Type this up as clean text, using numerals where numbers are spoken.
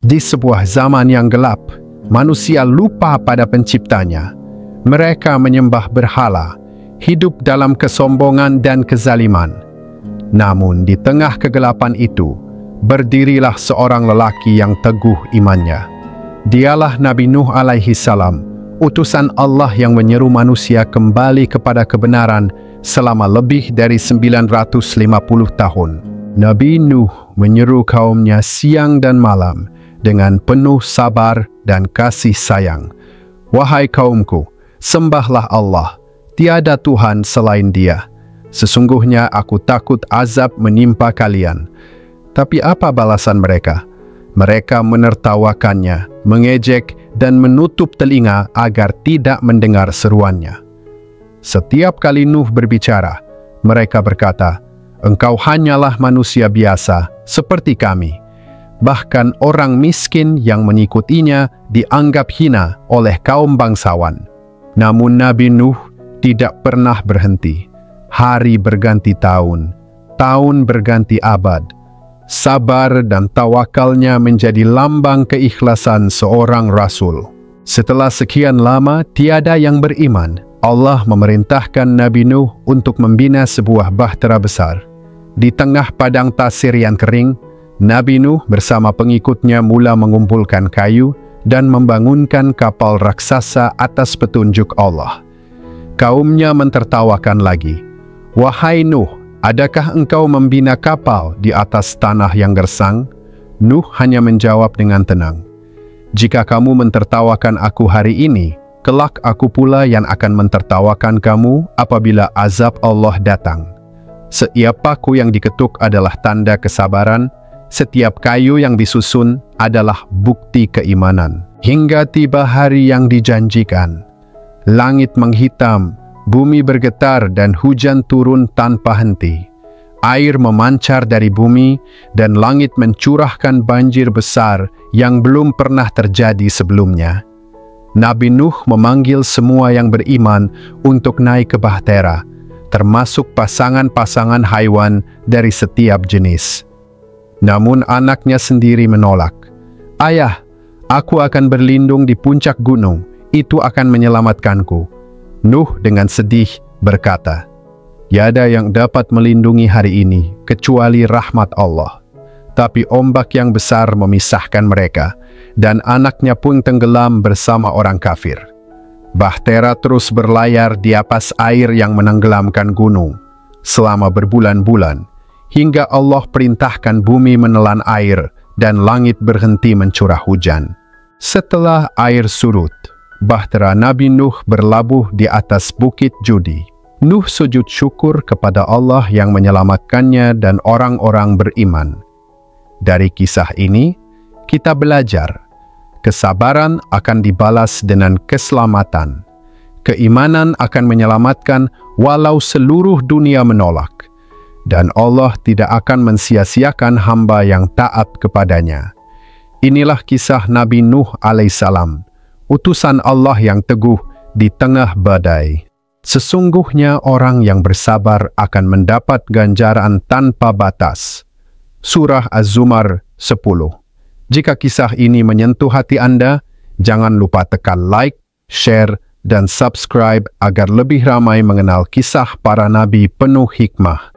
Di sebuah zaman yang gelap, manusia lupa pada penciptanya. Mereka menyembah berhala, hidup dalam kesombongan dan kezaliman. Namun di tengah kegelapan itu, berdirilah seorang lelaki yang teguh imannya. Dialah Nabi Nuh alaihi salam, utusan Allah yang menyeru manusia kembali kepada kebenaran selama lebih dari 950 tahun. Nabi Nuh menyeru kaumnya siang dan malam dengan penuh sabar dan kasih sayang. Wahai kaumku, sembahlah Allah, tiada Tuhan selain Dia. Sesungguhnya aku takut azab menimpa kalian. Tapi apa balasan mereka? Mereka menertawakannya, mengejek, dan menutup telinga agar tidak mendengar seruannya. Setiap kali Nuh berbicara, mereka berkata, "Engkau hanyalah manusia biasa, seperti kami." Bahkan orang miskin yang mengikutinya dianggap hina oleh kaum bangsawan. Namun Nabi Nuh tidak pernah berhenti. Hari berganti tahun, tahun berganti abad. Sabar dan tawakalnya menjadi lambang keikhlasan seorang rasul. Setelah sekian lama tiada yang beriman, Allah memerintahkan Nabi Nuh untuk membina sebuah bahtera besar. Di tengah padang pasir yang kering, Nabi Nuh bersama pengikutnya mula mengumpulkan kayu dan membangunkan kapal raksasa atas petunjuk Allah. Kaumnya mentertawakan lagi. "Wahai Nuh, adakah engkau membina kapal di atas tanah yang gersang?" Nuh hanya menjawab dengan tenang, "Jika kamu mentertawakan aku hari ini, kelak aku pula yang akan mentertawakan kamu apabila azab Allah datang. Setiap paku yang diketuk adalah tanda kesabaran, setiap kayu yang disusun adalah bukti keimanan. Hingga tiba hari yang dijanjikan. Langit menghitam, bumi bergetar dan hujan turun tanpa henti. Air memancar dari bumi dan langit mencurahkan banjir besar yang belum pernah terjadi sebelumnya. Nabi Nuh memanggil semua yang beriman untuk naik ke bahtera, termasuk pasangan-pasangan haiwan dari setiap jenis. Namun anaknya sendiri menolak. "Ayah, aku akan berlindung di puncak gunung, itu akan menyelamatkanku." Nuh dengan sedih berkata, "Tiada yang dapat melindungi hari ini kecuali rahmat Allah." Tapi ombak yang besar memisahkan mereka, dan anaknya pun tenggelam bersama orang kafir. Bahtera terus berlayar di atas air yang menenggelamkan gunung selama berbulan-bulan, hingga Allah perintahkan bumi menelan air dan langit berhenti mencurah hujan. Setelah air surut, bahtera Nabi Nuh berlabuh di atas bukit Judi. Nuh sujud syukur kepada Allah yang menyelamatkannya dan orang-orang beriman. Dari kisah ini, kita belajar, kesabaran akan dibalas dengan keselamatan. Keimanan akan menyelamatkan walau seluruh dunia menolak. Dan Allah tidak akan mensia-siakan hamba yang taat kepadanya. Inilah kisah Nabi Nuh alaihissalam, utusan Allah yang teguh di tengah badai. Sesungguhnya orang yang bersabar akan mendapat ganjaran tanpa batas. Surah Az-Zumar 10. Jika kisah ini menyentuh hati Anda, jangan lupa tekan like, share, dan subscribe agar lebih ramai mengenal kisah para nabi penuh hikmah.